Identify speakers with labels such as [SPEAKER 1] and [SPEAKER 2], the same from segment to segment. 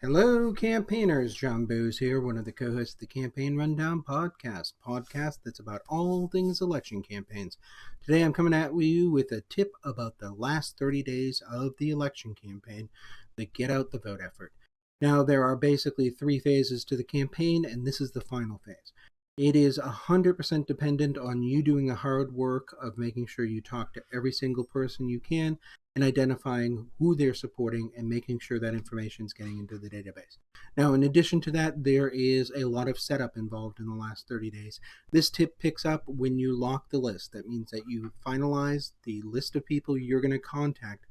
[SPEAKER 1] Hello, campaigners. John Booz here, one of the co-hosts of the Campaign Rundown podcast that's about all things election campaigns. Today I'm coming at you with a tip about the last 30 days of the election campaign, the Get Out the Vote effort. Now, there are basically 3 phases to the campaign, and this is the final phase. It is 100% dependent on you doing the hard work of making sure you talk to every single person you can and identifying who they're supporting and making sure that information is getting into the database. Now, in addition to that, there is a lot of setup involved in the last 30 days. This tip picks up when you lock the list. That means that you finalize the list of people you're going to contact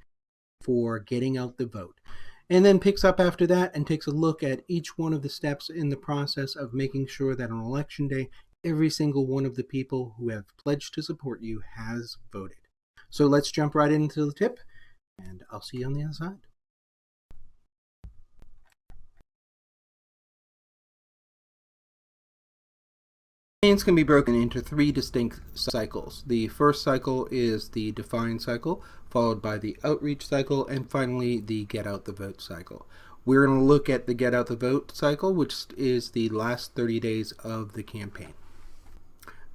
[SPEAKER 1] for getting out the vote. And then picks up after that and takes a look at each one of the steps in the process of making sure that on election day, every single one of the people who have pledged to support you has voted. So let's jump right into the tip, and I'll see you on the other side. Campaigns can be broken into 3 distinct cycles. The first cycle is the define cycle, followed by the outreach cycle, and finally the get out the vote cycle. We're going to look at the get out the vote cycle, which is the last 30 days of the campaign.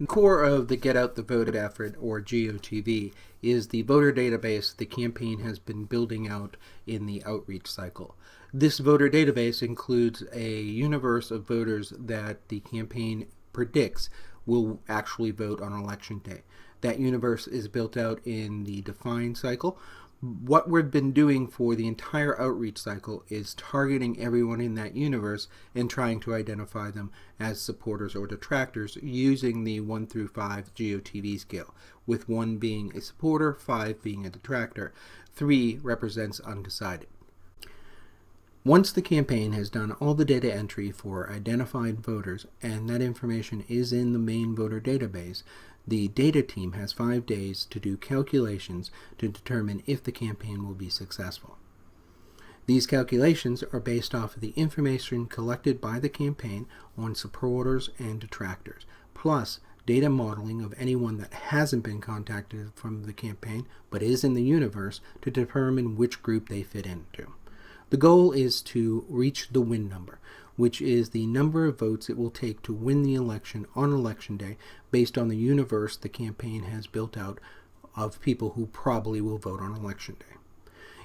[SPEAKER 1] The core of the Get Out the Vote effort, or GOTV, is the voter database the campaign has been building out in the outreach cycle. This voter database includes a universe of voters that the campaign predicts will actually vote on election day. That universe is built out in the define cycle. What we've been doing for the entire outreach cycle is targeting everyone in that universe and trying to identify them as supporters or detractors using the 1 through 5 GOTV scale, with 1 being a supporter, 5 being a detractor, 3 represents undecided. Once the campaign has done all the data entry for identified voters and that information is in the main voter database, the data team has 5 days to do calculations to determine if the campaign will be successful. These calculations are based off of the information collected by the campaign on supporters and detractors, plus data modeling of anyone that hasn't been contacted from the campaign but is in the universe to determine which group they fit into. The goal is to reach the win number, which is the number of votes it will take to win the election on election day based on the universe the campaign has built out of people who probably will vote on election day.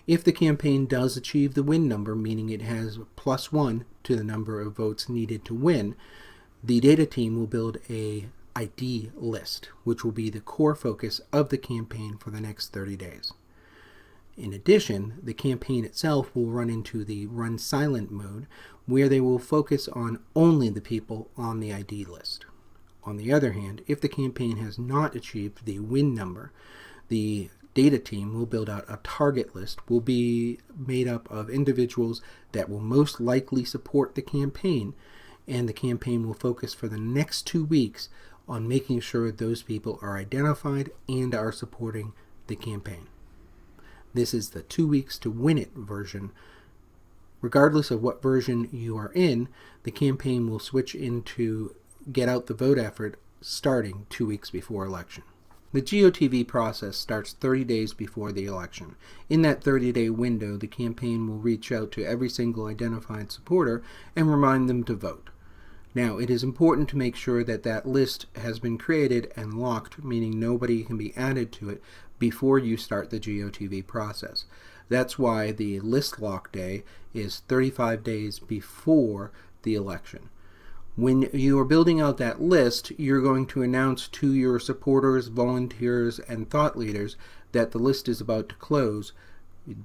[SPEAKER 1] If the campaign does achieve the win number, meaning it has +1 to the number of votes needed to win, the data team will build a ID list, which will be the core focus of the campaign for the next 30 days. In addition, the campaign itself will run into the run silent mode, where they will focus on only the people on the ID list. On the other hand, if the campaign has not achieved the win number, the data team will build out a target list, will be made up of individuals that will most likely support the campaign, and the campaign will focus for the next 2 weeks on making sure those people are identified and are supporting the campaign. This is the 2 weeks to win it version. Regardless of what version you are in, the campaign will switch into Get Out the Vote effort starting 2 weeks before election. The GOTV process starts 30 days before the election. In that 30-day window, the campaign will reach out to every single identified supporter and remind them to vote. Now, it is important to make sure that that list has been created and locked, meaning nobody can be added to it before you start the GOTV process. That's why the list lock day is 35 days before the election. When you are building out that list, you're going to announce to your supporters, volunteers, and thought leaders that the list is about to close.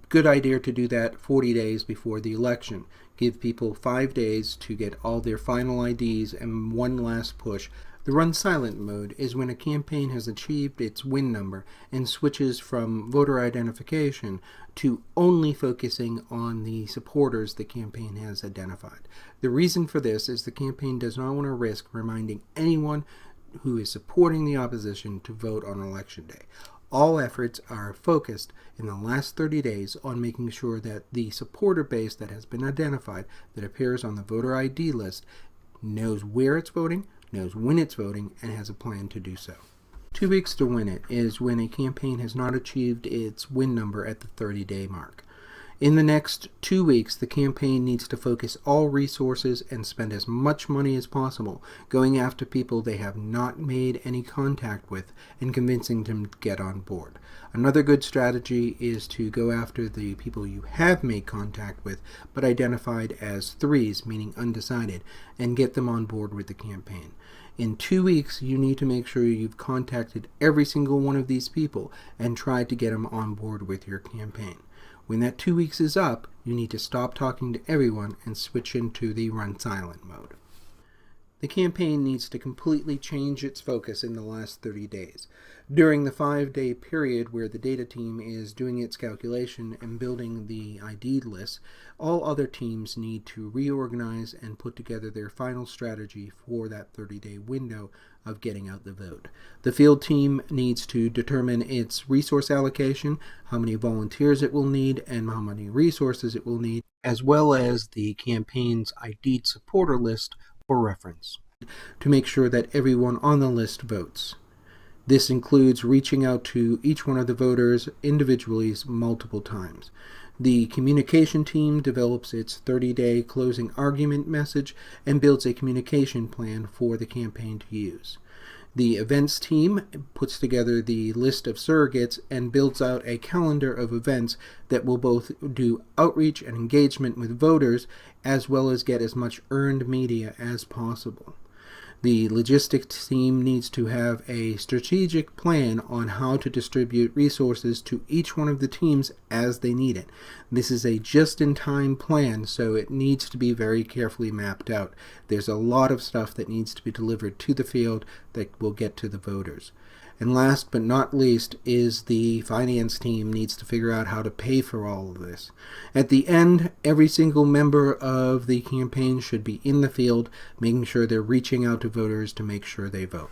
[SPEAKER 1] Good idea to do that 40 days before the election. Give people 5 days to get all their final IDs and one last push. The run silent mode is when a campaign has achieved its win number and switches from voter identification to only focusing on the supporters the campaign has identified. The reason for this is the campaign does not want to risk reminding anyone who is supporting the opposition to vote on election day. All efforts are focused in the last 30 days on making sure that the supporter base that has been identified that appears on the voter ID list knows where it's voting, knows when it's voting, and has a plan to do so. 2 weeks to win it is when a campaign has not achieved its win number at the 30-day mark. In the next 2 weeks, the campaign needs to focus all resources and spend as much money as possible going after people they have not made any contact with and convincing them to get on board. Another good strategy is to go after the people you have made contact with but identified as threes, meaning undecided, and get them on board with the campaign. In 2 weeks, you need to make sure you've contacted every single one of these people and tried to get them on board with your campaign. When that 2 weeks is up, you need to stop talking to everyone and switch into the run silent mode. The campaign needs to completely change its focus in the last 30 days. During the 5-day period where the data team is doing its calculation and building the ID list, all other teams need to reorganize and put together their final strategy for that 30-day window of getting out the vote. The field team needs to determine its resource allocation, how many volunteers it will need, and how many resources it will need, as well as the campaign's ID'd supporter list for reference, to make sure that everyone on the list votes. This includes reaching out to each one of the voters individually multiple times. The communication team develops its 30-day closing argument message and builds a communication plan for the campaign to use. The events team puts together the list of surrogates and builds out a calendar of events that will both do outreach and engagement with voters, as well as get as much earned media as possible. The logistics team needs to have a strategic plan on how to distribute resources to each one of the teams as they need it. This is a just-in-time plan, so it needs to be very carefully mapped out. There's a lot of stuff that needs to be delivered to the field that will get to the voters. And last but not least is the finance team needs to figure out how to pay for all of this. At the end, every single member of the campaign should be in the field, making sure they're reaching out to voters to make sure they vote.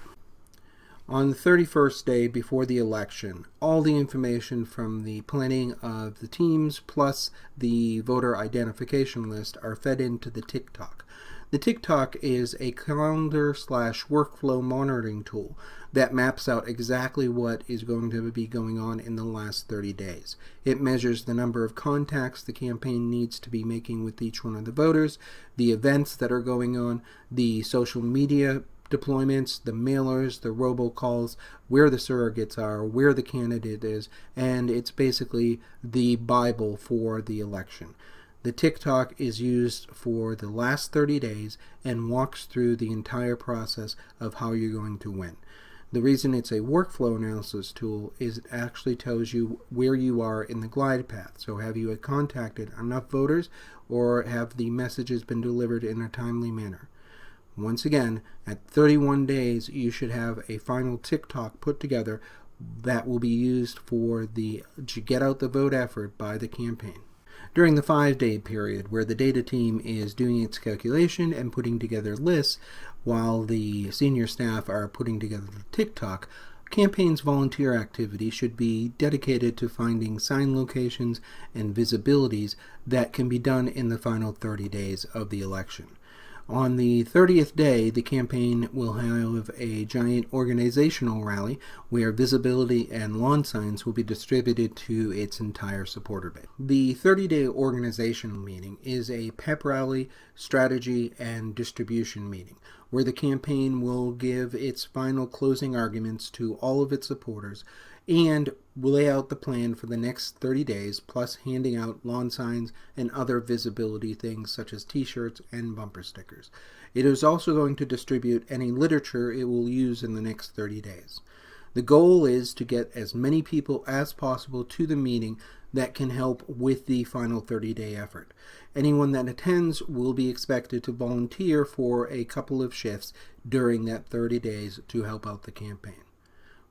[SPEAKER 1] On the 31st day before the election, all the information from the planning of the teams plus the voter identification list are fed into the TikTok. The TikTok is a calendar/workflow monitoring tool that maps out exactly what is going to be going on in the last 30 days. It measures the number of contacts the campaign needs to be making with each one of the voters, the events that are going on, the social media deployments, the mailers, the robocalls, where the surrogates are, where the candidate is, and it's basically the Bible for the election. The TikTok is used for the last 30 days and walks through the entire process of how you're going to win. The reason it's a workflow analysis tool is it actually tells you where you are in the glide path. So have you contacted enough voters, or have the messages been delivered in a timely manner? Once again, at 31 days, you should have a final TikTok put together that will be used for the get out the vote effort by the campaign. During the 5-day period where the data team is doing its calculation and putting together lists while the senior staff are putting together the TikTok, campaign's volunteer activity should be dedicated to finding sign locations and visibilities that can be done in the final 30 days of the election. On the 30th day, the campaign will have a giant organizational rally where visibility and lawn signs will be distributed to its entire supporter base. The 30-day organizational meeting is a pep rally, strategy, and distribution meeting where the campaign will give its final closing arguments to all of its supporters and lay out the plan for the next 30 days, plus handing out lawn signs and other visibility things such as t-shirts and bumper stickers. It is also going to distribute any literature it will use in the next 30 days. The goal is to get as many people as possible to the meeting that can help with the final 30-day effort. Anyone that attends will be expected to volunteer for a couple of shifts during that 30 days to help out the campaign.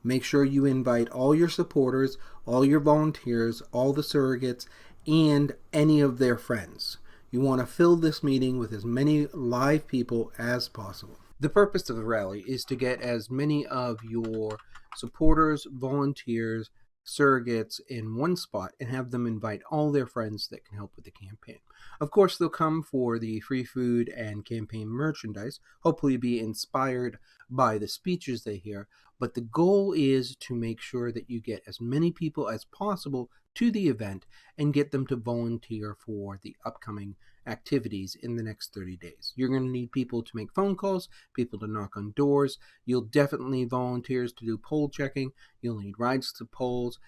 [SPEAKER 1] Make sure you invite all your supporters, all your volunteers, all the surrogates, and any of their friends. You want to fill this meeting with as many live people as possible. The purpose of the rally is to get as many of your supporters, volunteers, surrogates in one spot and have them invite all their friends that can help with the campaign. Of course, they'll come for the free food and campaign merchandise, hopefully be inspired by the speeches they hear, but the goal is to make sure that you get as many people as possible to the event and get them to volunteer for the upcoming activities in the next 30 days. You're going to need people to make phone calls, people to knock on doors. You'll definitely need volunteers to do poll checking. You'll need rides to polls.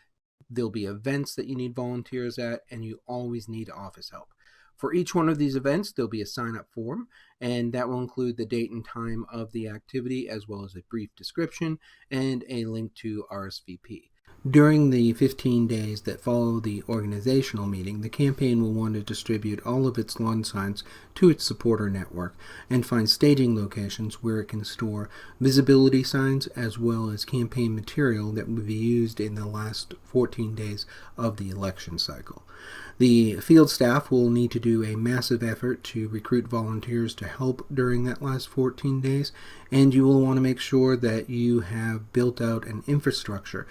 [SPEAKER 1] There'll be events that you need volunteers at, and you always need office help. For each one of these events, there'll be a sign-up form, and that will include the date and time of the activity, as well as a brief description and a link to RSVP. During the 15 days that follow the organizational meeting, the campaign will want to distribute all of its lawn signs to its supporter network and find staging locations where it can store visibility signs as well as campaign material that will be used in the last 14 days of the election cycle. The field staff will need to do a massive effort to recruit volunteers to help during that last 14 days, and you will want to make sure that you have built out an infrastructure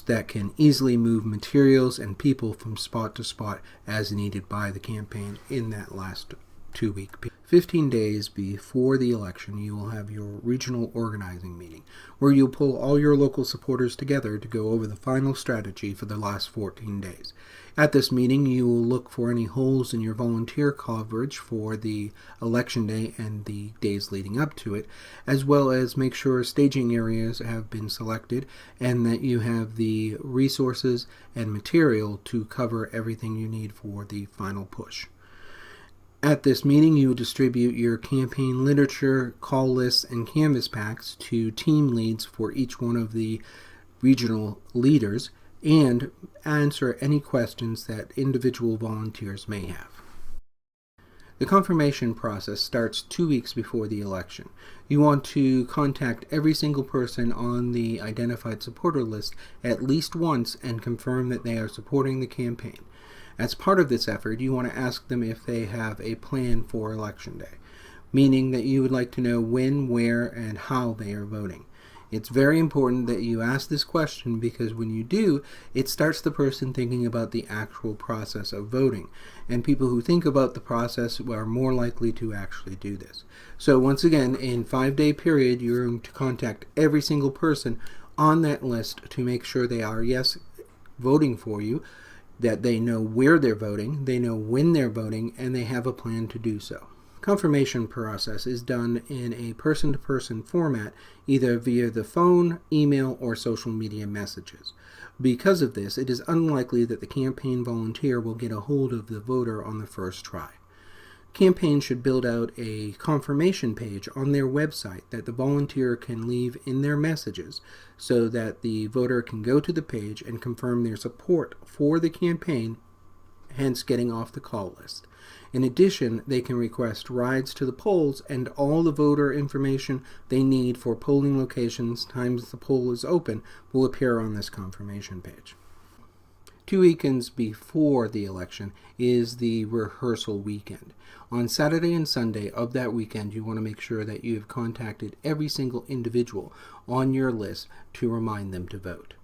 [SPEAKER 1] that can easily move materials and people from spot to spot as needed by the campaign in that last 2-week period. 15 days before the election, you will have your regional organizing meeting, where you'll pull all your local supporters together to go over the final strategy for the last 14 days. At this meeting, you will look for any holes in your volunteer coverage for the election day and the days leading up to it, as well as make sure staging areas have been selected and that you have the resources and material to cover everything you need for the final push. At this meeting, you will distribute your campaign literature, call lists, and canvas packs to team leads for each one of the regional leaders and answer any questions that individual volunteers may have. The confirmation process starts 2 weeks before the election. You want to contact every single person on the identified supporter list at least once and confirm that they are supporting the campaign. As part of this effort, you want to ask them if they have a plan for Election Day, meaning that you would like to know when, where, and how they are voting. It's very important that you ask this question because when you do, it starts the person thinking about the actual process of voting, and people who think about the process are more likely to actually do this. So once again, in 5-day period, you're going to contact every single person on that list to make sure they are, yes, voting for you, that they know where they're voting, they know when they're voting, and they have a plan to do so. Confirmation process is done in a person-to-person format, either via the phone, email, or social media messages. Because of this, it is unlikely that the campaign volunteer will get a hold of the voter on the first try. Campaigns should build out a confirmation page on their website that the volunteer can leave in their messages so that the voter can go to the page and confirm their support for the campaign, hence getting off the call list. In addition, they can request rides to the polls and all the voter information they need for polling locations, times the poll is open, will appear on this confirmation page. 2 weekends before the election is the rehearsal weekend. On Saturday and Sunday of that weekend, you want to make sure that you have contacted every single individual on your list to remind them to vote.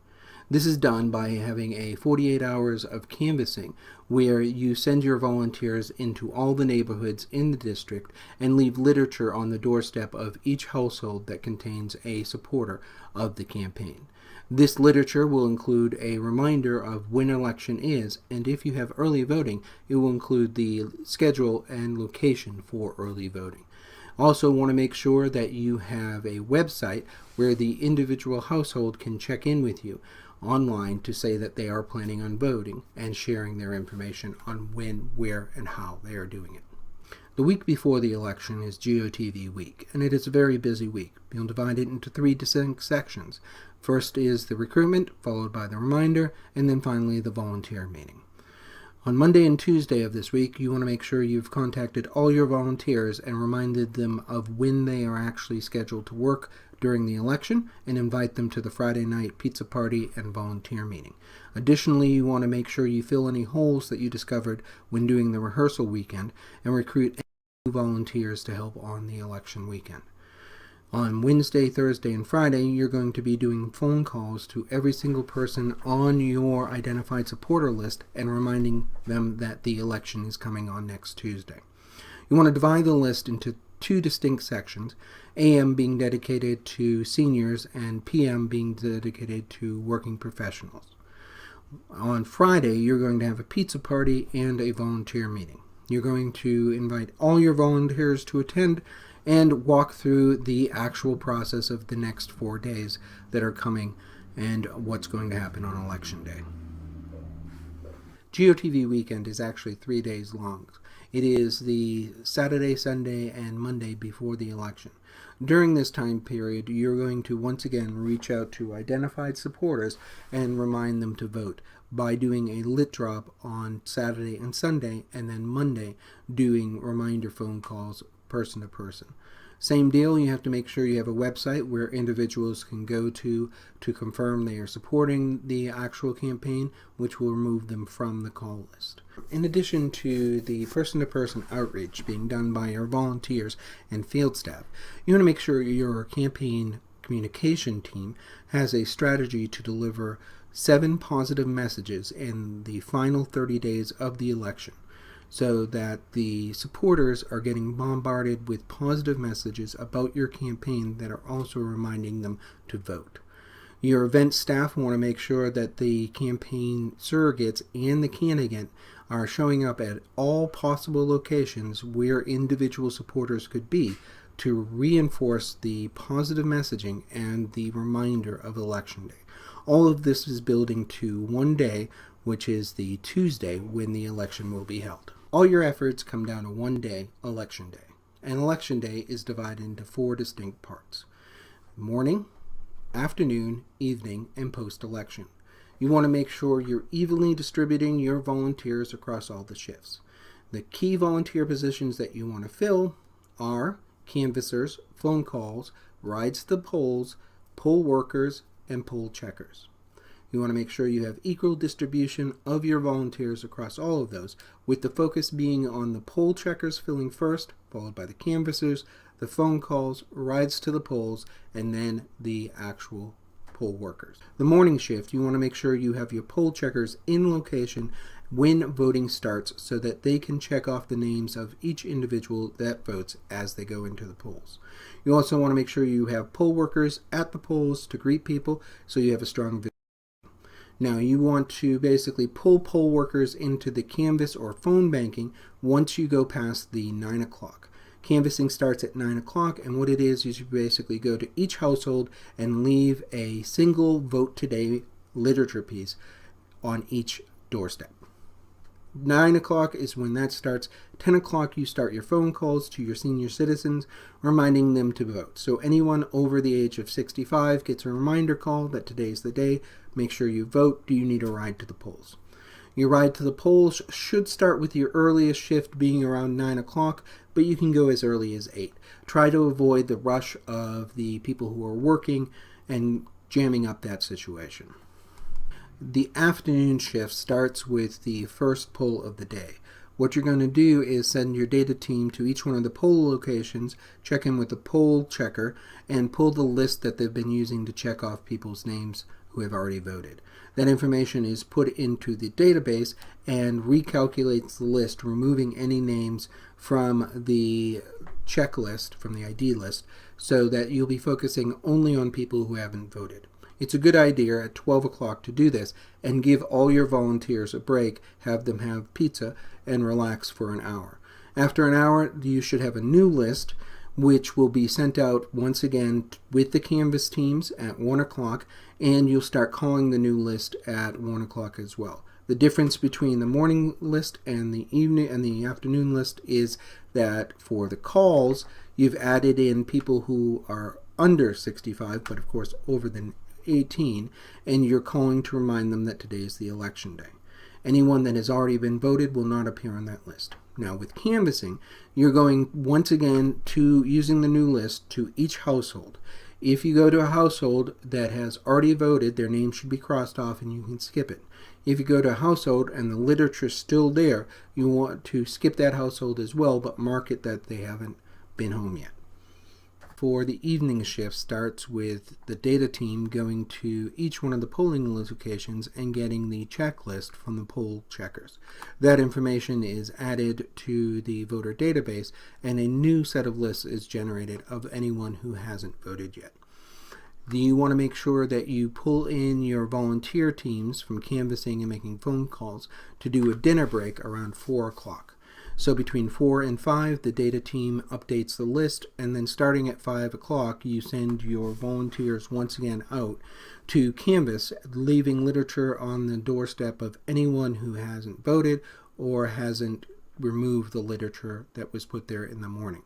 [SPEAKER 1] This is done by having a 48 hours of canvassing where you send your volunteers into all the neighborhoods in the district and leave literature on the doorstep of each household that contains a supporter of the campaign. This literature will include a reminder of when election is, and if you have early voting, it will include the schedule and location for early voting. Also want to make sure that you have a website where the individual household can check in with you online to say that they are planning on voting and sharing their information on when, where, and how they are doing it. The week before the election is GOTV week, and it is a very busy week. You'll divide it into 3 distinct sections. First is the recruitment, followed by the reminder, and then finally the volunteer meeting. On Monday and Tuesday of this week, you want to make sure you've contacted all your volunteers and reminded them of when they are actually scheduled to work during the election and invite them to the Friday night pizza party and volunteer meeting. Additionally, you want to make sure you fill any holes that you discovered when doing the rehearsal weekend and recruit any new volunteers to help on the election weekend. On Wednesday, Thursday, and Friday, you're going to be doing phone calls to every single person on your identified supporter list and reminding them that the election is coming on next Tuesday. You want to divide the list into two distinct sections, AM being dedicated to seniors and PM being dedicated to working professionals. On Friday, you're going to have a pizza party and a volunteer meeting. You're going to invite all your volunteers to attend and walk through the actual process of the next 4 days that are coming and what's going to happen on Election Day. GOTV weekend is actually 3 days long. It is the Saturday, Sunday, and Monday before the election. During this time period, you're going to once again reach out to identified supporters and remind them to vote by doing a lit drop on Saturday and Sunday, and then Monday doing reminder phone calls person to person. Same deal, you have to make sure you have a website where individuals can go to confirm they are supporting the actual campaign, which will remove them from the call list. In addition to the person-to-person outreach being done by your volunteers and field staff, you want to make sure your campaign communication team has a strategy to deliver 7 positive messages in the final 30 days of the election, so that the supporters are getting bombarded with positive messages about your campaign that are also reminding them to vote. Your event staff want to make sure that the campaign surrogates and the candidate are showing up at all possible locations where individual supporters could be to reinforce the positive messaging and the reminder of Election Day. All of this is building to one day, which is the Tuesday when the election will be held. All your efforts come down to one day, Election Day. And Election Day is divided into 4 distinct parts: morning, afternoon, evening, and post-election. You want to make sure you're evenly distributing your volunteers across all the shifts. The key volunteer positions that you want to fill are canvassers, phone calls, rides to the polls, poll workers, and poll checkers. You want to make sure you have equal distribution of your volunteers across all of those, with the focus being on the poll checkers filling first, followed by the canvassers, the phone calls, rides to the polls, and then the actual poll workers. The morning shift, you want to make sure you have your poll checkers in location when voting starts so that they can check off the names of each individual that votes as they go into the polls. You also want to make sure you have poll workers at the polls to greet people so you have a strong visual. Now you want to basically pull poll workers into the canvas or phone banking once you go past the 9 o'clock. Canvassing starts at 9 o'clock, and what it is you basically go to each household and leave a single Vote Today literature piece on each doorstep. 9 o'clock is when that starts. 10 o'clock you start your phone calls to your senior citizens, reminding them to vote. So anyone over the age of 65 gets a reminder call that today's the day. Make sure you vote. Do you need a ride to the polls? Your ride to the polls should start with your earliest shift being around 9 o'clock, but you can go as early as 8. Try to avoid the rush of the people who are working and jamming up that situation. The afternoon shift starts with the first poll of the day. What you're going to do is send your data team to each one of the poll locations, check in with the poll checker, and pull the list that they've been using to check off people's names who have already voted. That information is put into the database and recalculates the list, removing any names from the checklist, from the ID list, so that you'll be focusing only on people who haven't voted. It's a good idea at 12 o'clock to do this and give all your volunteers a break, have them have pizza, and relax for an hour. After an hour, you should have a new list, which will be sent out once again with the Canvas teams at 1 o'clock, and you'll start calling the new list at 1 o'clock as well. The difference between the morning list and the evening and the afternoon list is that for the calls, you've added in people who are under 65, but of course over the 18, and you're calling to remind them that today is the election day. Anyone that has already been voted will not appear on that list. Now with canvassing, you're going once again to using the new list to each household. If you go to a household that has already voted, their name should be crossed off and you can skip it. If you go to a household and the literature is still there, you want to skip that household as well, but mark it that they haven't been home yet. for the evening shift starts with the data team going to each one of the polling locations and getting the checklist from the poll checkers. That information is added to the voter database, and a new set of lists is generated of anyone who hasn't voted yet. You want to make sure that you pull in your volunteer teams from canvassing and making phone calls to do a dinner break around 4 o'clock. So between 4 and 5, the data team updates the list, and then starting at 5 o'clock, you send your volunteers once again out to canvass, leaving literature on the doorstep of anyone who hasn't voted or hasn't removed the literature that was put there in the morning.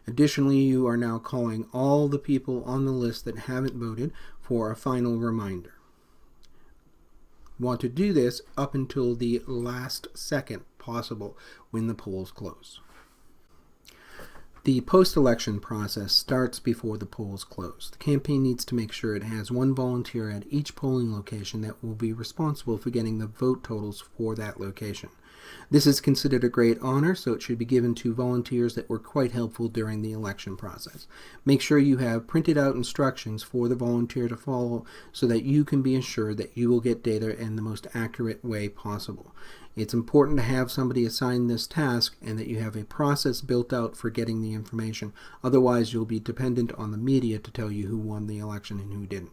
[SPEAKER 1] Additionally, you are now calling all the people on the list that haven't voted for a final reminder. You want to do this up until the last second possible when the polls close. The post-election process starts before the polls close. The campaign needs to make sure it has one volunteer at each polling location that will be responsible for getting the vote totals for that location. This is considered a great honor, so it should be given to volunteers that were quite helpful during the election process. Make sure you have printed out instructions for the volunteer to follow so that you can be assured that you will get data in the most accurate way possible. It's important to have somebody assign this task and that you have a process built out for getting the information. Otherwise, you'll be dependent on the media to tell you who won the election and who didn't.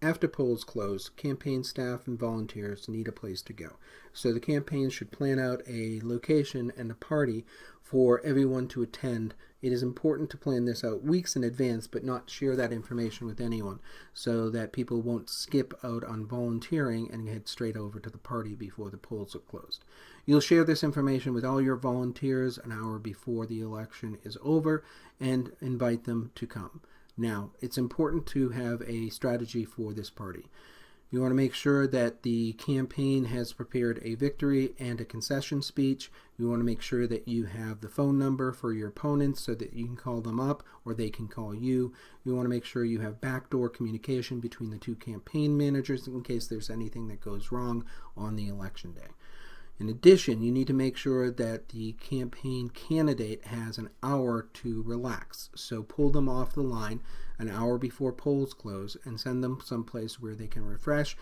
[SPEAKER 1] After polls close, campaign staff and volunteers need a place to go. So the campaign should plan out a location and a party for everyone to attend. It is important to plan this out weeks in advance, but not share that information with anyone so that people won't skip out on volunteering and head straight over to the party before the polls are closed. You'll share this information with all your volunteers an hour before the election is over and invite them to come. Now, it's important to have a strategy for this party. You want to make sure that the campaign has prepared a victory and a concession speech. You want to make sure that you have the phone number for your opponents so that you can call them up or they can call you. You want to make sure you have backdoor communication between the two campaign managers in case there's anything that goes wrong on the election day. In addition, you need to make sure that the campaign candidate has an hour to relax. So pull them off the line an hour before polls close and send them someplace where they can refresh,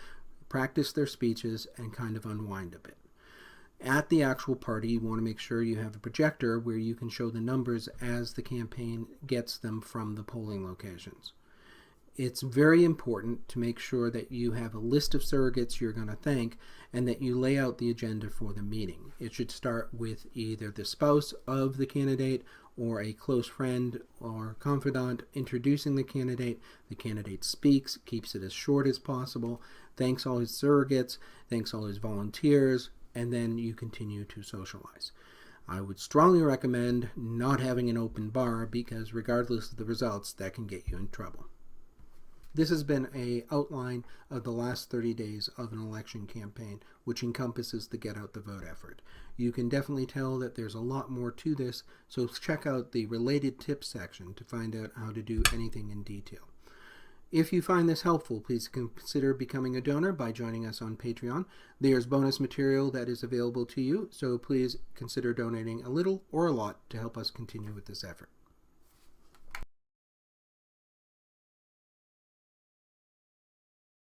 [SPEAKER 1] practice their speeches, and kind of unwind a bit. At the actual party, you want to make sure you have a projector where you can show the numbers as the campaign gets them from the polling locations. It's very important to make sure that you have a list of surrogates you're going to thank and that you lay out the agenda for the meeting. It should start with either the spouse of the candidate or a close friend or confidant introducing the candidate. The candidate speaks, keeps it as short as possible, thanks all his surrogates, thanks all his volunteers, and then you continue to socialize. I would strongly recommend not having an open bar because regardless of the results, that can get you in trouble. This has been an outline of the last 30 days of an election campaign, which encompasses the Get Out the Vote effort. You can definitely tell that there's a lot more to this, so check out the related tips section to find out how to do anything in detail. If you find this helpful, please consider becoming a donor by joining us on Patreon. There's bonus material that is available to you, so please consider donating a little or a lot to help us continue with this effort.